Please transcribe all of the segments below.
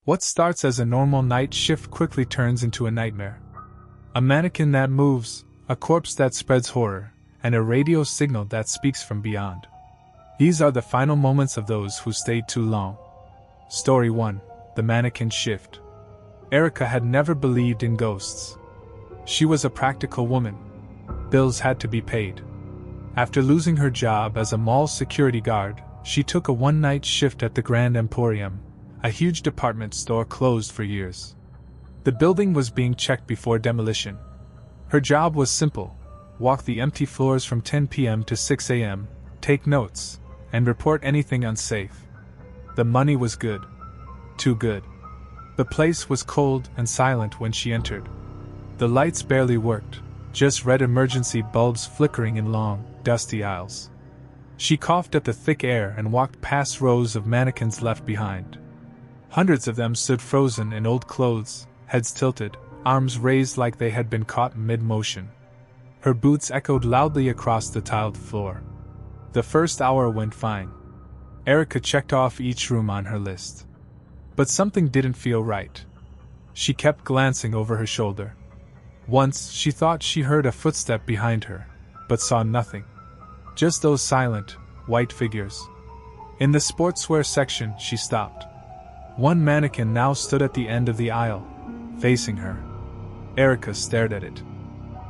What starts as a normal night shift quickly turns into a nightmare. A mannequin that moves, a corpse that spreads horror, and a radio signal that speaks from beyond. These are the final moments of those who stayed too long. Story 1: The Mannequin Shift. Erica had never believed in ghosts. She was a practical woman. Bills had to be paid. After losing her job as a mall security guard, she took a one-night shift at the Grand Emporium, a huge department store closed for years. The building was being checked before demolition. Her job was simple: walk the empty floors from 10 p.m. to 6 a.m., take notes, and report anything unsafe. The money was good. Too good. The place was cold and silent when she entered. The lights barely worked, just red emergency bulbs flickering in long, dusty aisles. She coughed at the thick air and walked past rows of mannequins left behind. Hundreds of them stood frozen in old clothes, heads tilted, arms raised like they had been caught mid-motion. Her boots echoed loudly across the tiled floor. The first hour went fine. Erica checked off each room on her list. But something didn't feel right. She kept glancing over her shoulder. Once she thought she heard a footstep behind her, but saw nothing. Just those silent, white figures. In the sportswear section, she stopped. One mannequin now stood at the end of the aisle, facing her. Erica stared at it.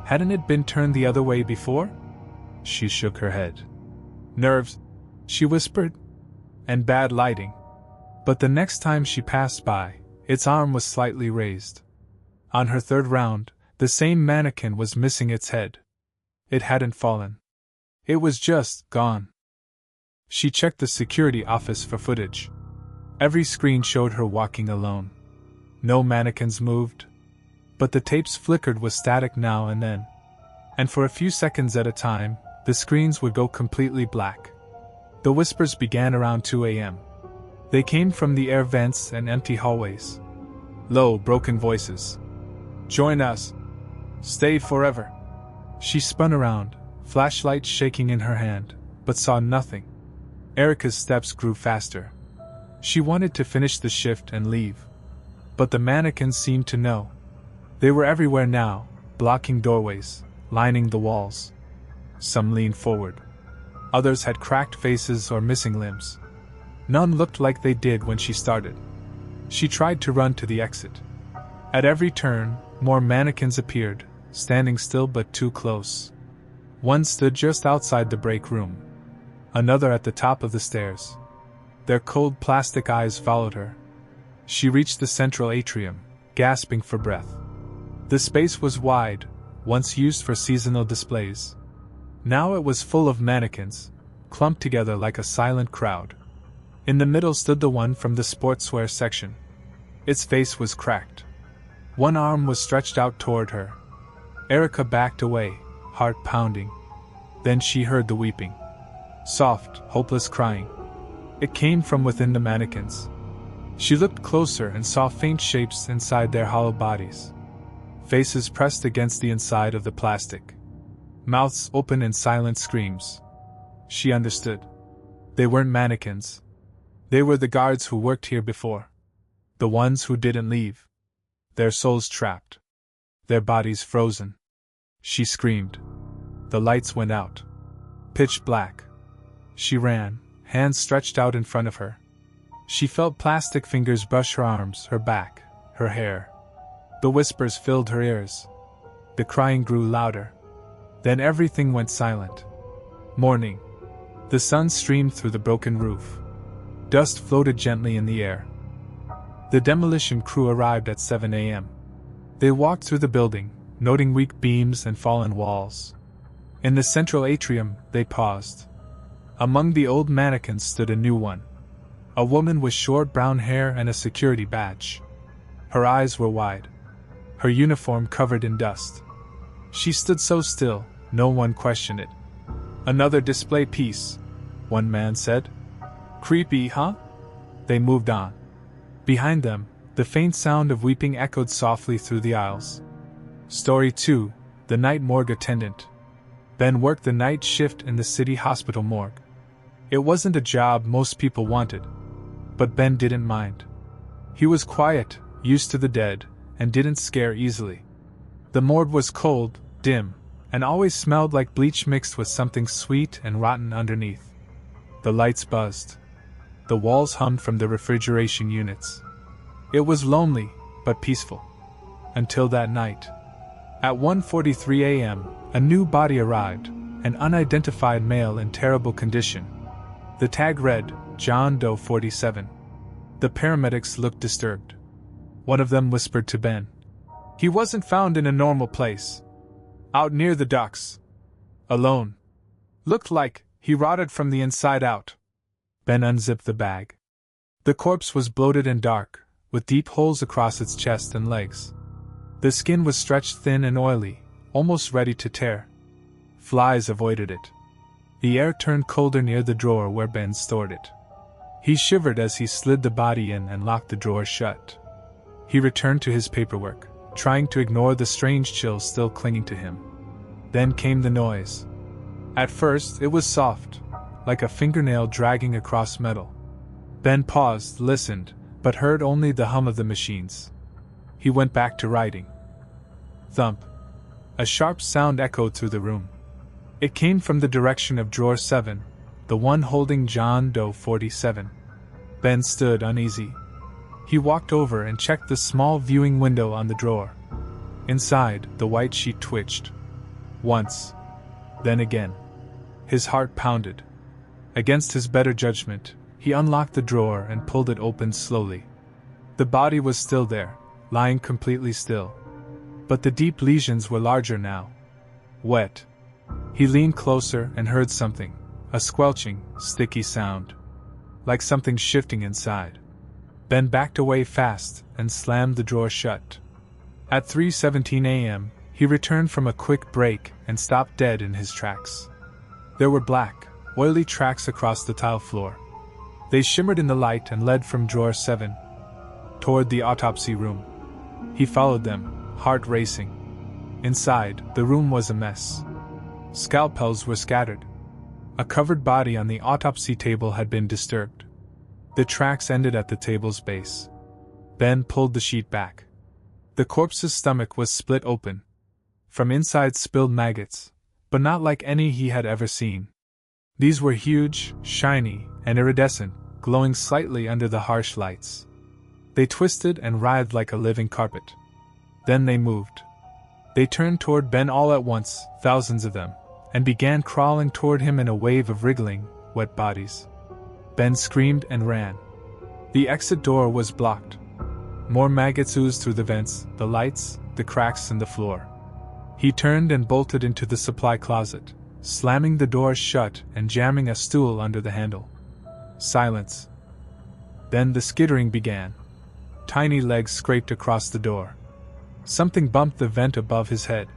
Hadn't it been turned the other way before? She shook her head. Nerves, she whispered. And bad lighting. But the next time she passed by, its arm was slightly raised. On her third round, the same mannequin was missing its head. It hadn't fallen. It was just gone. She checked the security office for footage. Every screen showed her walking alone. No mannequins moved. But the tapes flickered with static now and then. And for a few seconds at a time, the screens would go completely black. The whispers began around 2 a.m. They came from the air vents and empty hallways. Low, broken voices. Join us. Stay forever. She spun around, flashlight shaking in her hand, but saw nothing. Erica's steps grew faster. She wanted to finish the shift and leave. But the mannequins seemed to know. They were everywhere now, blocking doorways, lining the walls. Some leaned forward. Others had cracked faces or missing limbs. None looked like they did when she started. She tried to run to the exit. At every turn, more mannequins appeared, standing still but too close. One stood just outside the break room. Another at the top of the stairs. Their cold plastic eyes followed her. She reached the central atrium, gasping for breath. The space was wide, once used for seasonal displays. Now it was full of mannequins, clumped together like a silent crowd. In the middle stood the one from the sportswear section. Its face was cracked. One arm was stretched out toward her. Erica backed away, heart pounding. Then she heard the weeping. Soft, hopeless crying. It came from within the mannequins. She looked closer and saw faint shapes inside their hollow bodies. Faces pressed against the inside of the plastic. Mouths open in silent screams. She understood. They weren't mannequins. They were the guards who worked here before. The ones who didn't leave. Their souls trapped. Their bodies frozen. She screamed. The lights went out. Pitch black. She ran, hands stretched out in front of her. She felt plastic fingers brush her arms, her back, her hair. The whispers filled her ears. The crying grew louder. Then everything went silent. Morning. The sun streamed through the broken roof. Dust floated gently in the air. The demolition crew arrived at 7 a.m. They walked through the building, noting weak beams and fallen walls. In the central atrium, they paused. Among the old mannequins stood a new one. A woman with short brown hair and a security badge. Her eyes were wide. Her uniform covered in dust. She stood so still, no one questioned it. Another display piece, one man said. Creepy, huh? They moved on. Behind them, the faint sound of weeping echoed softly through the aisles. Story 2: The Night Morgue Attendant. Ben worked the night shift in the city hospital morgue. It wasn't a job most people wanted. But Ben didn't mind. He was quiet, used to the dead, and didn't scare easily. The morgue was cold, dim, and always smelled like bleach mixed with something sweet and rotten underneath. The lights buzzed. The walls hummed from the refrigeration units. It was lonely, but peaceful. Until that night. At 1:43 a.m., a new body arrived, an unidentified male in terrible condition. The tag read, John Doe 47. The paramedics looked disturbed. One of them whispered to Ben. He wasn't found in a normal place. Out near the docks. Alone. Looked like he rotted from the inside out. Ben unzipped the bag. The corpse was bloated and dark, with deep holes across its chest and legs. The skin was stretched thin and oily, almost ready to tear. Flies avoided it. The air turned colder near the drawer where Ben stored it. He shivered as he slid the body in and locked the drawer shut. He returned to his paperwork, trying to ignore the strange chill still clinging to him. Then came the noise. At first, it was soft, like a fingernail dragging across metal. Ben paused, listened, but heard only the hum of the machines. He went back to writing. Thump. A sharp sound echoed through the room. It came from the direction of drawer 7, the one holding John Doe 47. Ben stood uneasy. He walked over and checked the small viewing window on the drawer. Inside, the white sheet twitched. Once. Then again. His heart pounded. Against his better judgment, he unlocked the drawer and pulled it open slowly. The body was still there, lying completely still. But the deep lesions were larger now. Wet. He leaned closer and heard something, a squelching, sticky sound. Like something shifting inside. Ben backed away fast and slammed the drawer shut. At 3:17 a.m., he returned from a quick break and stopped dead in his tracks. There were black, oily tracks across the tile floor. They shimmered in the light and led from drawer 7 toward the autopsy room. He followed them, heart racing. Inside, the room was a mess. Scalpels were scattered. A covered body on the autopsy table had been disturbed. The tracks ended at the table's base. Ben pulled the sheet back. The corpse's stomach was split open. From inside spilled maggots, but not like any he had ever seen. These were huge, shiny, and iridescent, glowing slightly under the harsh lights. They twisted and writhed like a living carpet. Then they moved. They turned toward Ben all at once, thousands of them, and began crawling toward him in a wave of wriggling, wet bodies. Ben screamed and ran. The exit door was blocked. More maggots oozed through the vents, the lights, the cracks in the floor. He turned and bolted into the supply closet, slamming the door shut and jamming a stool under the handle. Silence. Then the skittering began. Tiny legs scraped across the door. Something bumped the vent above his head.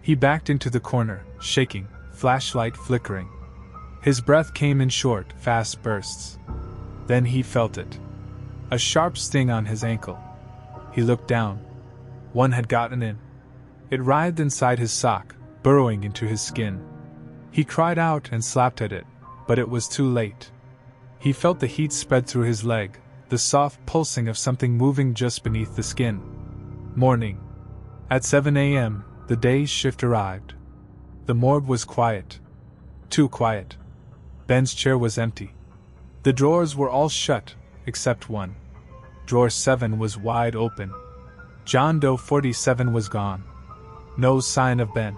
He backed into the corner, shaking, flashlight flickering. His breath came in short, fast bursts. Then he felt it. A sharp sting on his ankle. He looked down. One had gotten in. It writhed inside his sock, burrowing into his skin. He cried out and slapped at it, but it was too late. He felt the heat spread through his leg, the soft pulsing of something moving just beneath the skin. Morning. At 7 a.m., the day's shift arrived. The morgue was quiet. Too quiet. Ben's chair was empty. The drawers were all shut, except one. Drawer 7 was wide open. John Doe 47 was gone. No sign of Ben.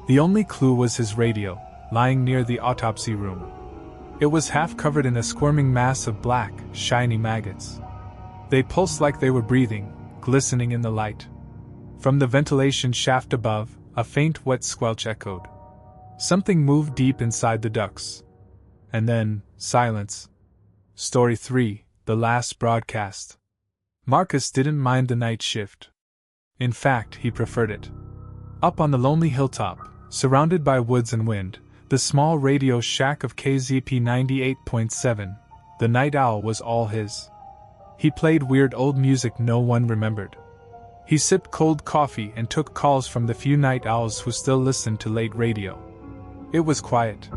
The only clue was his radio, lying near the autopsy room. It was half covered in a squirming mass of black, shiny maggots. They pulsed like they were breathing, glistening in the light. From the ventilation shaft above, a faint wet squelch echoed. Something moved deep inside the ducts. And then, silence. Story 3, The Last Broadcast. Marcus didn't mind the night shift. In fact, he preferred it. Up on the lonely hilltop, surrounded by woods and wind, the small radio shack of KZP 98.7, the night owl was all his. He played weird old music no one remembered. He sipped cold coffee and took calls from the few night owls who still listened to late radio. It was quiet.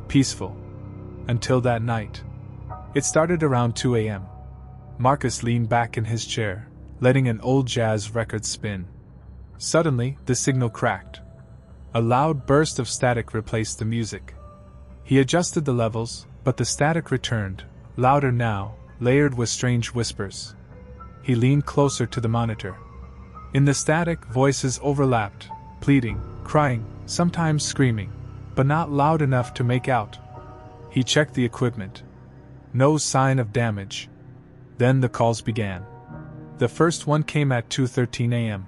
Peaceful. Until that night. It started around 2 a.m. Marcus leaned back in his chair, letting an old jazz record spin. Suddenly, the signal cracked. A loud burst of static replaced the music. He adjusted the levels, but the static returned, louder now, layered with strange whispers. He leaned closer to the monitor. In the static, voices overlapped, pleading, crying, sometimes screaming, but not loud enough to make out. He checked the equipment. No sign of damage. Then the calls began. The first one came at 2:13 a.m.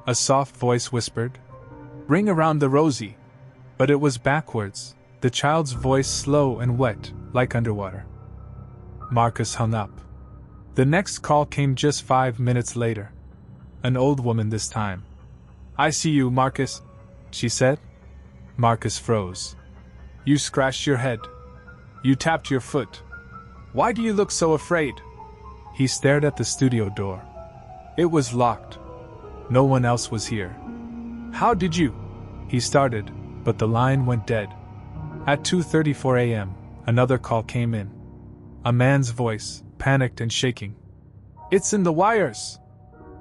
A soft voice whispered, "Ring around the rosy." But it was backwards, the child's voice slow and wet, like underwater. Marcus hung up. The next call came just 5 minutes later. An old woman this time. "I see you, Marcus," she said. Marcus froze. "You scratched your head. You tapped your foot. Why do you look so afraid?" He stared at the studio door. It was locked. No one else was here. "How did you?" he started, but the line went dead. At 2:34 a.m., another call came in. A man's voice, panicked and shaking. "It's in the wires!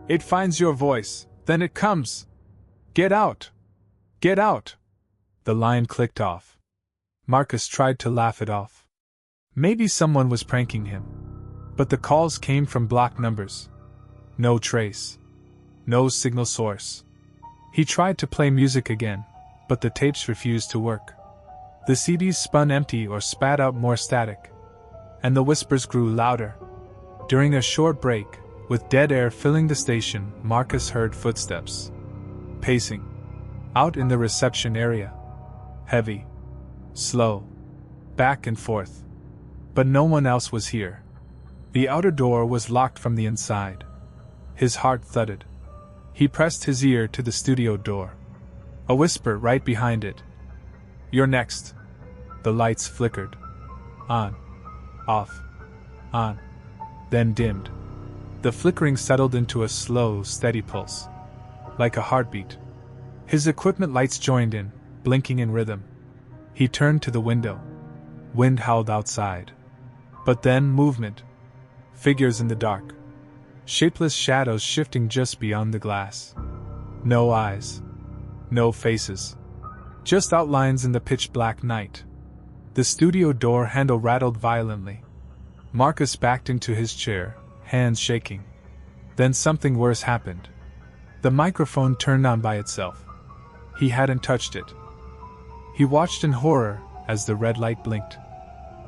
It finds your voice, then it comes! Get out! Get out!" The line clicked off. Marcus tried to laugh it off. Maybe someone was pranking him. But the calls came from blocked numbers. No trace. No signal source. He tried to play music again, but the tapes refused to work. The CDs spun empty or spat out more static. And the whispers grew louder. During a short break, with dead air filling the station, Marcus heard footsteps. Pacing. Out in the reception area. Heavy. Slow. Back and forth. But no one else was here. The outer door was locked from the inside. His heart thudded. He pressed his ear to the studio door. A whisper right behind it. "You're next." The lights flickered. On. Off. On. Then dimmed. The flickering settled into a slow, steady pulse. Like a heartbeat. His equipment lights joined in, blinking in rhythm. He turned to the window. Wind howled outside. But then movement. Figures in the dark. Shapeless shadows shifting just beyond the glass. No eyes. No faces. Just outlines in the pitch-black night. The studio door handle rattled violently. Marcus backed into his chair, hands shaking. Then something worse happened. The microphone turned on by itself. He hadn't touched it. He watched in horror as the red light blinked.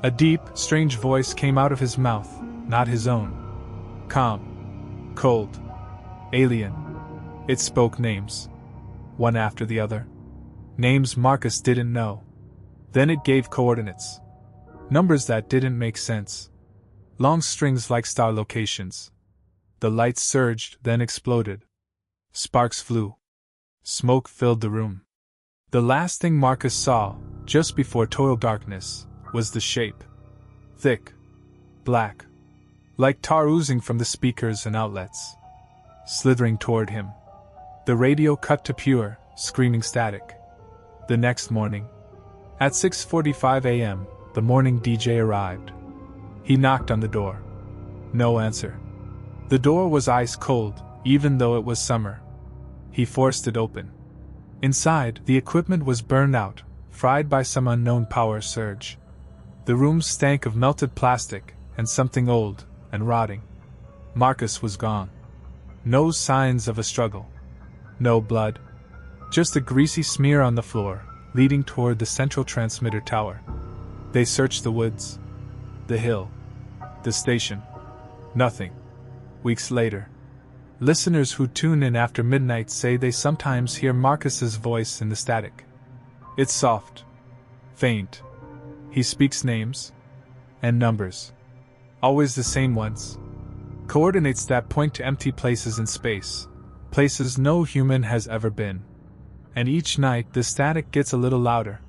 A deep, strange voice came out of his mouth, not his own. Calm. Cold. Alien. It spoke names. One after the other. Names Marcus didn't know. Then it gave coordinates. Numbers that didn't make sense. Long strings like star locations. The lights surged, then exploded. Sparks flew. Smoke filled the room. The last thing Marcus saw, just before total darkness, was the shape. Thick. Black. Like tar oozing from the speakers and outlets. Slithering toward him. The radio cut to pure, screaming static. The next morning. At 6:45 a.m., the morning DJ arrived. He knocked on the door. No answer. The door was ice cold, even though it was summer. He forced it open. Inside, the equipment was burned out, fried by some unknown power surge. The room stank of melted plastic, and something old and rotting. Marcus was gone. No signs of a struggle. No blood. Just a greasy smear on the floor, leading toward the central transmitter tower. They searched the woods. The hill. The station. Nothing. Weeks later. Listeners who tune in after midnight say they sometimes hear Marcus's voice in the static. It's soft. Faint. He speaks names. And numbers. Always the same ones. Coordinates that point to empty places in space. Places no human has ever been. And each night the static gets a little louder.